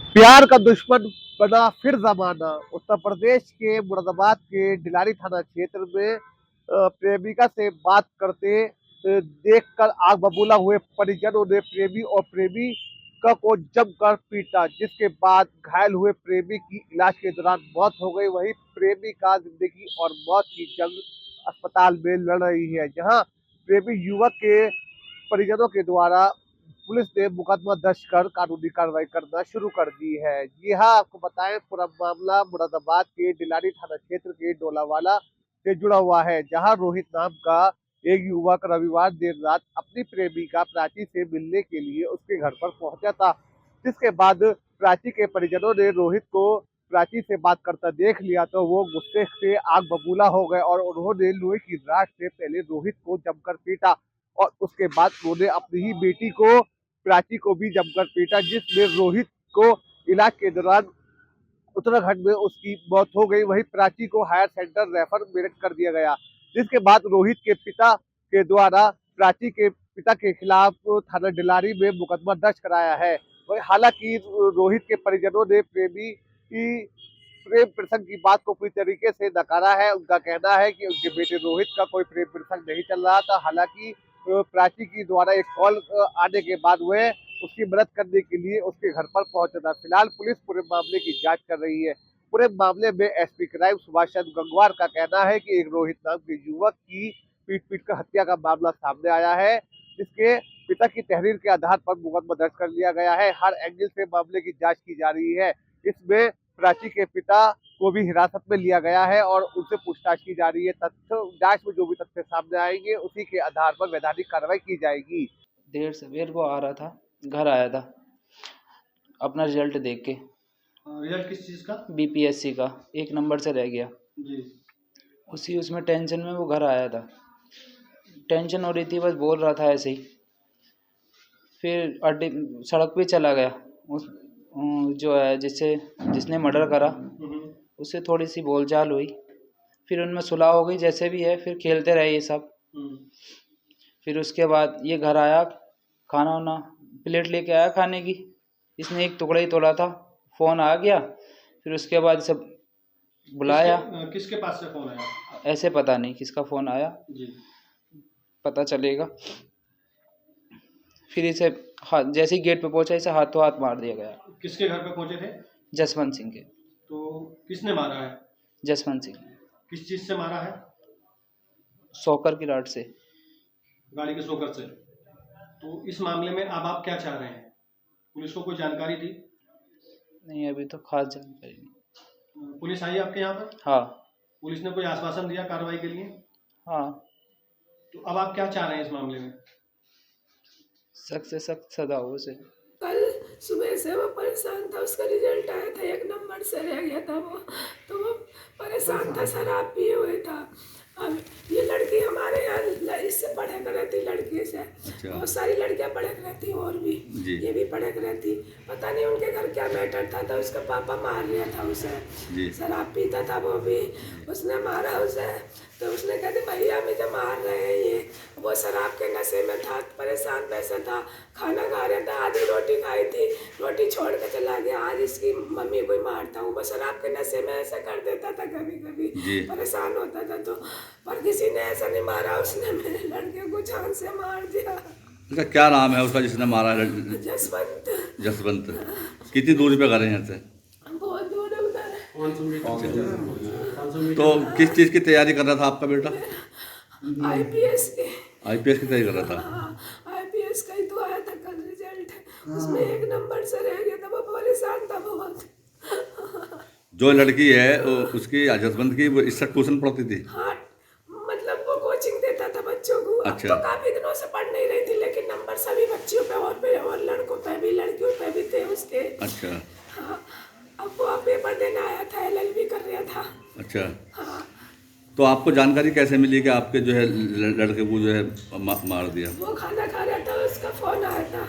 प्यार का दुश्मन बना फिर जमाना। उत्तर प्रदेश के मुरादाबाद के डिलारी थाना क्षेत्र में प्रेमिका से बात करते देखकर आग बबूला हुए परिजनों ने प्रेमी और प्रेमिका को जमकर पीटा, जिसके बाद घायल हुए प्रेमी की इलाज के दौरान मौत हो गई। वहीं प्रेमिका जिंदगी और मौत की जंग अस्पताल में लड़ रही है, जहां प्रेमी युवक के परिजनों के द्वारा पुलिस ने मुकदमा दर्ज कर कानूनी कार्रवाई करना शुरू कर दी है। जी हाँ, आपको बताएं, पूरा मामला मुरादाबाद के डिलारी थाना क्षेत्र के डोलावाला से जुड़ा हुआ है, जहां रोहित नाम का एक युवक रविवार देर रात अपनी प्रेमिका प्राची से मिलने के लिए उसके घर पर पहुंचा था। जिसके बाद प्राची के परिजनों ने रोहित को प्राची से बात करता देख लिया तो वो गुस्से से आग बबूला हो गए और उन्होंने लोहे की राड से पहले रोहित को जमकर पीटा और उसके बाद उन्होंने अपनी ही बेटी को प्राची को भी जमकर पीटा, जिसमें रोहित को इलाज के दौरान उत्तराखंड में उसकी मौत हो गई। वहीं प्राची को हायर सेंटर रेफर मेरठ कर दिया गया, जिसके बाद रोहित के पिता के द्वारा प्राची के पिता के खिलाफ थाना डिलारी में मुकदमा दर्ज कराया है। वही हालांकि रोहित के परिजनों ने प्रेमी की प्रेम प्रसंग की बात को पूरी तरीके से नकारा है। उनका कहना है कि उनके बेटे रोहित का कोई प्रेम प्रसंग नहीं चल रहा था। हालांकि प्राची की द्वारा एक कॉल आने के बाद वह उसकी मदद करने के लिए उसके घर पर पहुंचा था। फिलहाल पुलिस पूरे मामले की जांच कर रही है। पूरे मामले में एसपी क्राइम सुभाष चंद्र गंगवार का कहना है कि एक रोहित नाम के युवक की पीट कर हत्या का मामला सामने आया है, जिसके पिता की तहरीर के आधार पर मुकदमा दर्ज कर लिया गया है। हर एंगल से मामले की जांच की जा रही है। इसमें प्राची के पिता को भी हिरासत में लिया गया है और उनसे पूछताछ की जा रही है। तथ्य जांच में जो भी तथ्य सामने आएंगे उसी के आधार पर वैधानिक कार्रवाई की जाएगी। देर सवेर को आ रहा था, घर आया था अपना रिजल्ट देख के। रिजल्ट किस चीज़ का? बीपीएससी का 1 नंबर से रह गया जी। उसमें टेंशन में वो घर आया था। टेंशन हो रही थी, बस बोल रहा था ऐसे ही। फिर अड्डे सड़क पे चला गया। उस जो है जिसने मर्डर करा उससे थोड़ी सी बोलचाल हुई, फिर उनमें सुलह हो गई जैसे भी है। फिर खेलते रहे ये सब। फिर उसके बाद ये घर आया, खाना वाना प्लेट लेके आया खाने की। इसने एक टुकड़ा ही तोड़ा था, फ़ोन आ गया। फिर उसके बाद सब बुलाया। किसके पास से फ़ोन आया? ऐसे पता नहीं किसका फ़ोन आया जी। पता चलेगा। फिर इसे जैसे ही गेट पे पहुंचा इसे हाथों हाथ मार दिया गया। किसके घर पे पहुंचे थे? जसवंत सिंह के। तो किसने मारा है? जसवंत सिंह। किस चीज़ से मारा है? शॉकर की रॉड से। गाड़ी के शॉकर से। तो इस मामले में अब आप क्या चाह रहे हैं? पुलिस को कोई जानकारी दी? नहीं, अभी तो खास जानकारी नहीं। पुलिस आई आपके यहाँ पर? हाँ। पुलिस ने कोई आश्वासन दिया कार्रवाई के लिए? हाँ। तो अब आप क्या चाह रहे हैं इस मामले में? सख्त से सख्त सजा हो उसे। कल सुबह से वो परेशान था, उसका रिजल्ट आया था 1 नंबर से रह गया था वो, तो वो परेशान था, शराब पिए हुए था। अब ये लड़की हमारे यहाँ इससे पढ़े कर रहती, लड़की से बहुत सारी लड़कियाँ पढ़े कर रहती और भी ये भी पढ़े कर रहती। पता नहीं उनके घर क्या मैटर था, तो उसका पापा मार लिया था उसे। शराब पीता था वो भी, उसने मारा उसे। तो उसने कहते भैया मुझे मार रहे हैं ये। वो शराब के नशे में था, परेशान वैसे था, खाना खा रहा था, आधी रोटी खाई थी, रोटी छोड़ के चला गया। आज इसकी मम्मी को मारता हूँ। वो शराब के नशे में ऐसा कर देता था, कभी कभी परेशान होता था तो। पर किसी ने ऐसा नहीं मारा, उसने मेरे लड़के को जान से मार दिया। उसका क्या नाम है उसका जिसने मारा है? जसवंत। जसवंत। कितनी दूरी पे घर है यहाँ से? बहुत दूर है उधर। तो किस चीज़ की तैयारी कर रहा था आपका बेटा? आईपीएस की। आईपीएस की तैयारी कर रहा था। हाँ, आईपीएस का ही तो आया था कल रिजल्ट, उसमें 1 नंबर से रह गया था। वो परेशान था बहुत। जो लड़की है उसकी जसवंत की, वो इससे ट्यूशन पढ़ती थी? हाँ, मतलब वो कोचिंग देता था बच्चों को। अब अच्छा। तो काफी दिनों से पढ़ नहीं रही थी, लेकिन नंबर सभी बच्चियों पे और लड़कों पे भी, लड़कियों पे भी थे उसके। अच्छा। हाँ, अब वो पेपर देने आया था, एलएलबी कर रहा था। अच्छा। हाँ। तो आपको जानकारी कैसे मिली कि आपके जो है लड़के को जो है मार दिया? वो खाना खा रहा था, उसका फोन आया था।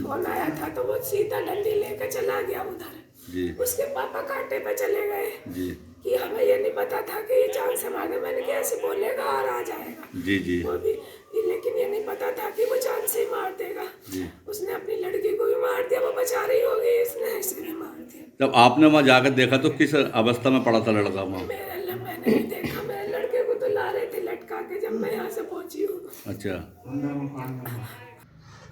फोन आया था तो वो सीधा डंडी लेकर चला गया उधर। जी। उसके पापा कांटे पे चले गए जी। कि हमें ये नहीं पता था कि ये जान से मारे। मैंने कहा ऐसे बोलेगा और आ जाएगा। जी। जी। वो भी, लेकिन ये नहीं पता था कि वो जान से ही मार देगा। जी। उसने अपनी लड़की को भी मार दिया। वो बचा रही होगी इसने। जब आपने वहाँ जाकर देखा तो किस अवस्था में पड़ा था लड़का वहाँ? मैंने नहीं देखा, मेरे लड़के को तो ला रहे थे लटका के जब मैं यहाँ से पहुंची हूँ। अच्छा।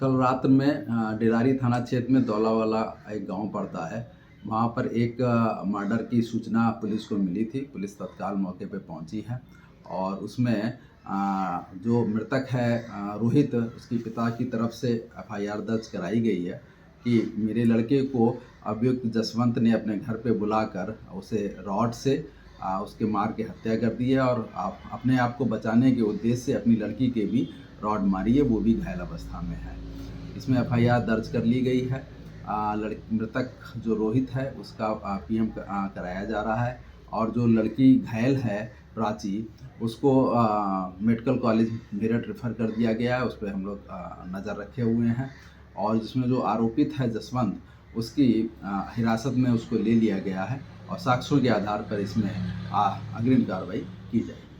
कल रात में डिलारी थाना क्षेत्र में दौलावाला एक गांव पड़ता है, वहां पर एक मर्डर की सूचना पुलिस को मिली थी। पुलिस तत्काल मौके पे पहुंची है और उसमें जो मृतक है रोहित, उसके पिता की तरफ से एफआईआर दर्ज कराई गई है कि मेरे लड़के को अभियुक्त जसवंत ने अपने घर पे बुलाकर उसे रॉड से उसके मार के हत्या कर दी है और अपने आप को बचाने के उद्देश्य से अपनी लड़की के भी रॉड मारी है, वो भी घायल अवस्था में है। इसमें एफआईआर दर्ज कर ली गई है। मृतक जो रोहित है उसका पीएम कराया जा रहा है और जो लड़की घायल है प्राची, उसको मेडिकल कॉलेज मेरठ रेफर कर दिया गया है। उस पर हम लोग नज़र रखे हुए हैं और जिसमें जो आरोपित है जसवंत, उसकी हिरासत में उसको ले लिया गया है और साक्ष्यों के आधार पर इसमें अग्रिम कार्रवाई की जाएगी।